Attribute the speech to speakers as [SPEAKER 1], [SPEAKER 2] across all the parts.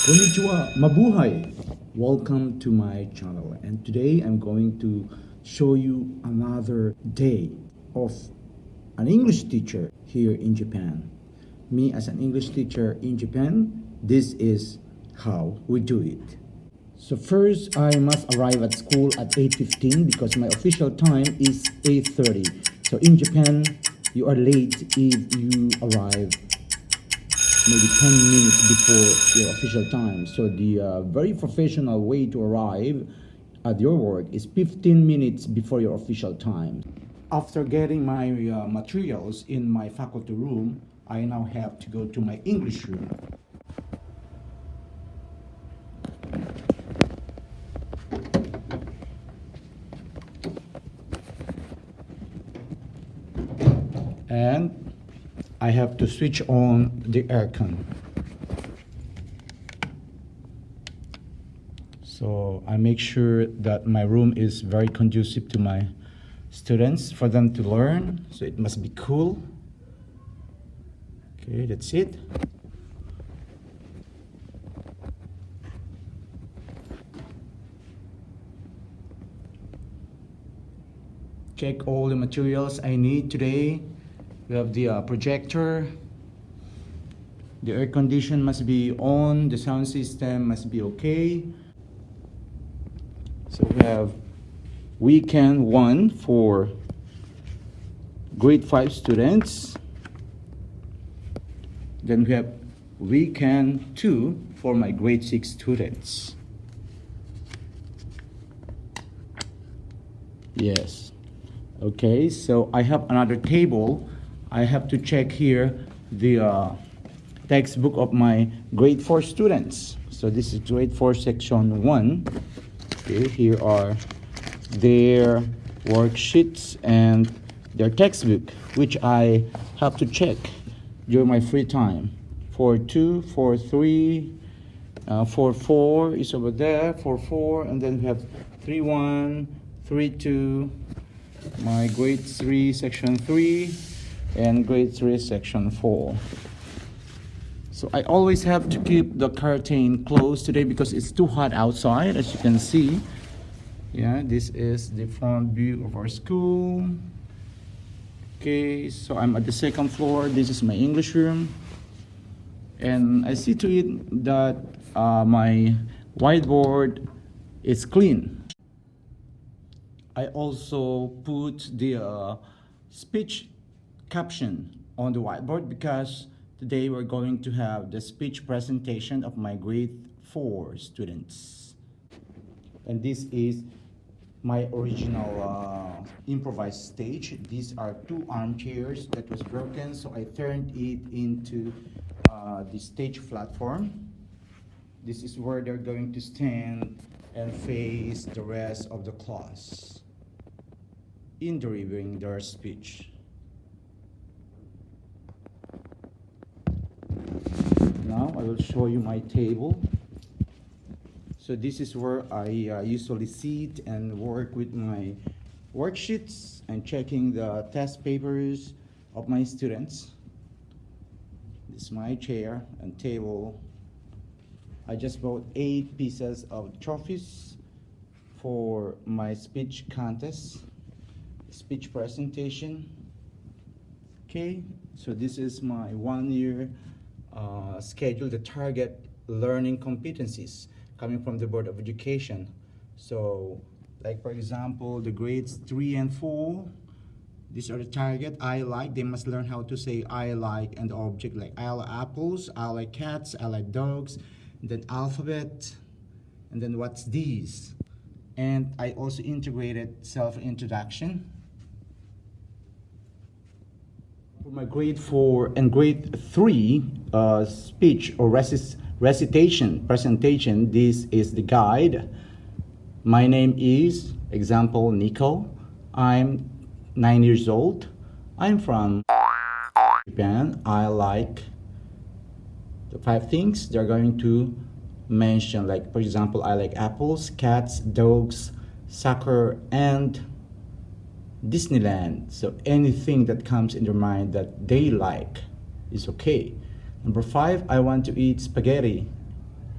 [SPEAKER 1] Konnichiwa, mabuhay! Welcome to my channel, and today I'm going to show you another day of an English teacher here in Japan. Me as an English teacher in Japan, this is how we do it. So first, I must arrive at school at 8:15 because my official time is 8:30. So in Japan, you are late if you arrive maybe 10 minutes before your official time. So the very professional way to arrive at your work is 15 minutes before your official time. After getting my materials in my faculty room, I now have to go to my English room. And I have to switch on the aircon. So I make sure that my room is very conducive to my students for them to learn. So it must be cool. Okay, that's it. Check all the materials I need today. We have the projector. The air condition must be on. The sound system must be okay. So we have weekend 1 for grade 5 students. Then we have weekend 2 for my grade 6 students. Yes. Okay, so I have another table. I have to check here the textbook of my grade 4 students. So this is grade 4 section 1. Okay, here are their worksheets and their textbook, which I have to check during my free time. 4-2, 4-3, 4-4 is over there, 4-4, and then we have 3-1, 3-2, my grade 3 section 3, and grade 3 section 4. So I always have to keep the curtain closed today because it's too hot outside, as you can see. Yeah, this is the front view of our school. Okay, so I'm at the second floor. This is my English room. And I see to it that my whiteboard is clean. I also put the speech caption on the whiteboard because today we're going to have the speech presentation of my grade 4 students. And this is my original improvised stage. These are 2 armchairs that was broken, so I turned it into the stage platform. This is where they're going to stand and face the rest of the class in delivering their speech. Now I will show you my table. So this is where I usually sit and work with my worksheets and checking the test papers of my students. This is my chair and table. I just bought 8 pieces of trophies for my speech contest, speech presentation. Okay, so this is my 1-year schedule, the target learning competencies coming from the Board of Education. So, like for example, the grades 3 and 4, these are the target. I like, they must learn how to say I like and the object, like I like apples, I like cats, I like dogs, and then alphabet, and then what's these? And I also integrated self-introduction. For my grade 4 and grade 3 speech or recitation presentation, this is the guide. My name is, example, Nico. I'm 9 years old. I'm from Japan. I like the 5 things they're going to mention, like for example, I like apples, cats, dogs, soccer, and Disneyland. So anything that comes in their mind that they like is okay. Number 5, I want to eat spaghetti.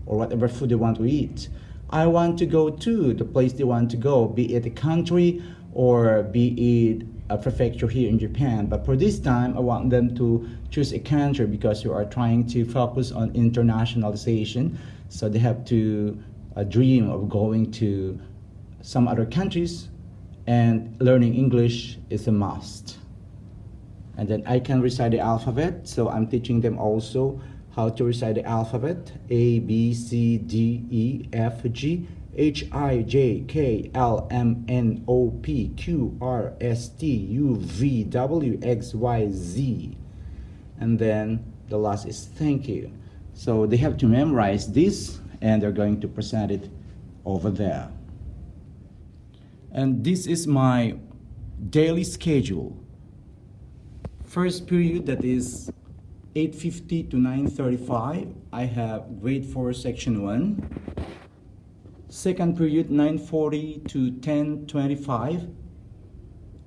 [SPEAKER 1] or whatever food they want to eat. I want to go to the place they want to go, be it a country or be it a prefecture here in Japan. But for this time, I want them to choose a country because we are trying to focus on internationalization. So they have to dream of going to some other countries, and learning English is a must. And then I can recite the alphabet, so I'm teaching them also how to recite the alphabet: A, B, C, D, E, F, G, H, I, J, K, L, M, N, O, P, Q, R, S, T, U, V, W, X, Y, Z. And then the last is thank you. So they have to memorize this, and they're going to present it over there. And this is my daily schedule. First period, that is 8:50 to 9:35, I have grade 4 section 1. Second period, 9:40 to 10:25,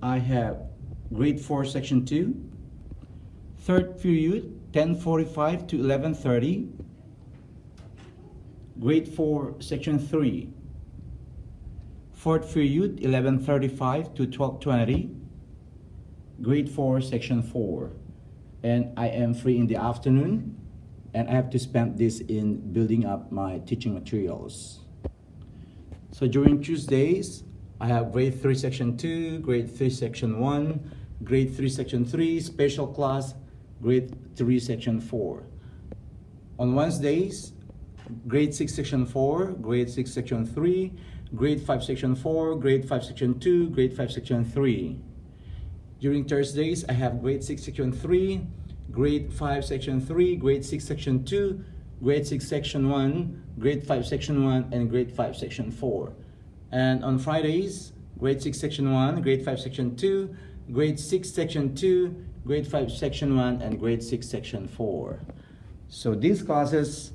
[SPEAKER 1] I have grade 4 section 2. Third period, 10:45 to 11:30, grade 4 section 3. Fourth period, 11:35 to 12:20, grade 4 section 4. And I am free in the afternoon, and I have to spend this in building up my teaching materials. So during Tuesdays, I have grade 3 section 2, grade 3 section 1, grade 3 section 3, special class, grade 3 section 4. On Wednesdays, grade 6 section 4, grade 6 section 3, grade 5 section 4, grade 5 section 2, grade 5 section 3. During Thursdays, I have grade 6 section 3, grade 5 section 3, grade 6 section 2, grade 6 section 1, grade 5 section 1, and grade 5 section 4. And on Fridays, grade 6 section 1, grade 5 section 2, grade 6 section 2, grade 5 section 1, and grade 6 section 4. So these classes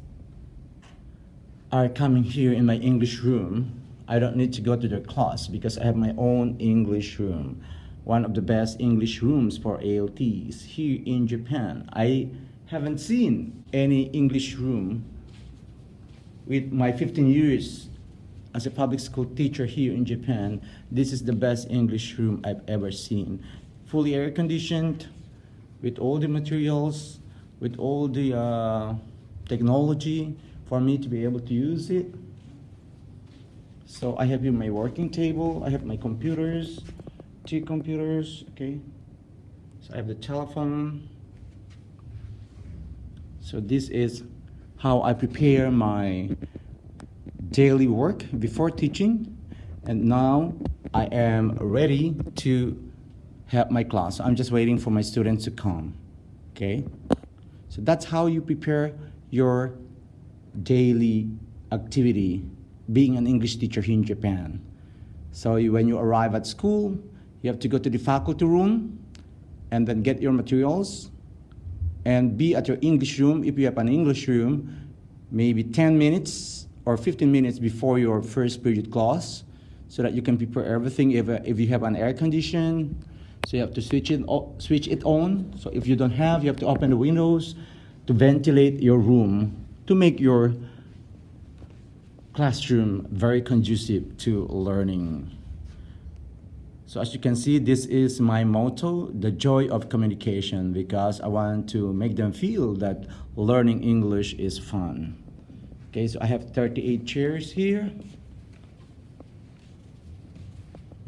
[SPEAKER 1] are coming here in my English room. I don't need to go to their class because I have my own English room. One of the best English rooms for ALTs here in Japan. I haven't seen any English room with my 15 years as a public school teacher here in Japan. This is the best English room I've ever seen. Fully air conditioned, with all the materials, with all the technology for me to be able to use it. So I have here my working table, I have my computers, 2 computers, okay. So I have the telephone. So this is how I prepare my daily work before teaching. And now I am ready to have my class. I'm just waiting for my students to come, okay. So that's how you prepare your daily activity being an English teacher here in Japan. So when you arrive at school, you have to go to the faculty room and then get your materials and be at your English room, if you have an English room, maybe 10 minutes or 15 minutes before your first period class, so that you can prepare everything. If you have an air condition, so you have to switch it on. So if you don't have, you have to open the windows to ventilate your room to make your classroom very conducive to learning. So as you can see, this is my motto, the joy of communication, because I want to make them feel that learning English is fun. Okay, so I have 38 chairs here.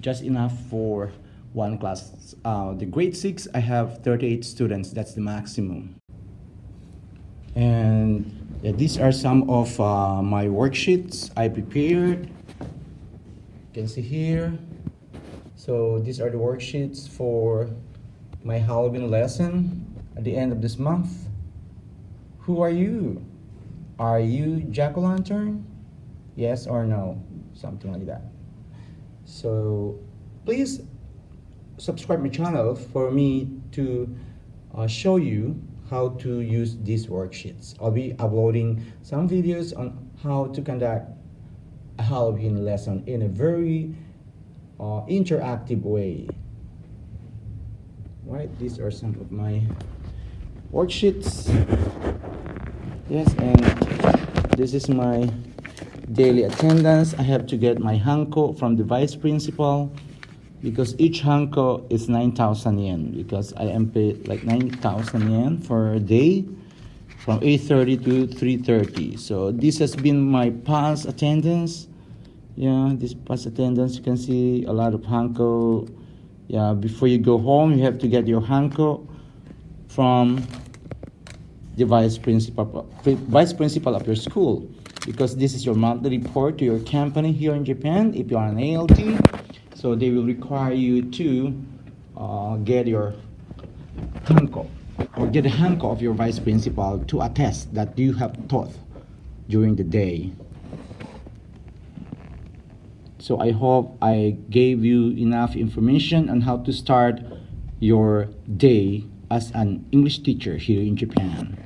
[SPEAKER 1] Just enough for one class. The grade 6, I have 38 students, that's the maximum. And these are some of my worksheets I prepared. You can see here. So these are the worksheets for my Halloween lesson at the end of this month. Who are you? Are you Jack-o'-lantern? Yes or no? Something like that. So please subscribe my channel for me to show you how to use these worksheets. I'll be uploading some videos on how to conduct a Halloween lesson in a very interactive way. Right, these are some of my worksheets. Yes, and this is my daily attendance. I have to get my hanko from the vice principal because each hanko is 9,000 yen because I am paid like 9,000 yen for a day from 8:30 to 3:30. So this has been my past attendance. Yeah, this past attendance, you can see a lot of hanko. Yeah, before you go home, you have to get your hanko from the vice principal of your school, because this is your monthly report to your company here in Japan. If you are an ALT, so they will require you to get your hanko or get a hanko of your vice principal to attest that you have taught during the day. So I hope I gave you enough information on how to start your day as an English teacher here in Japan.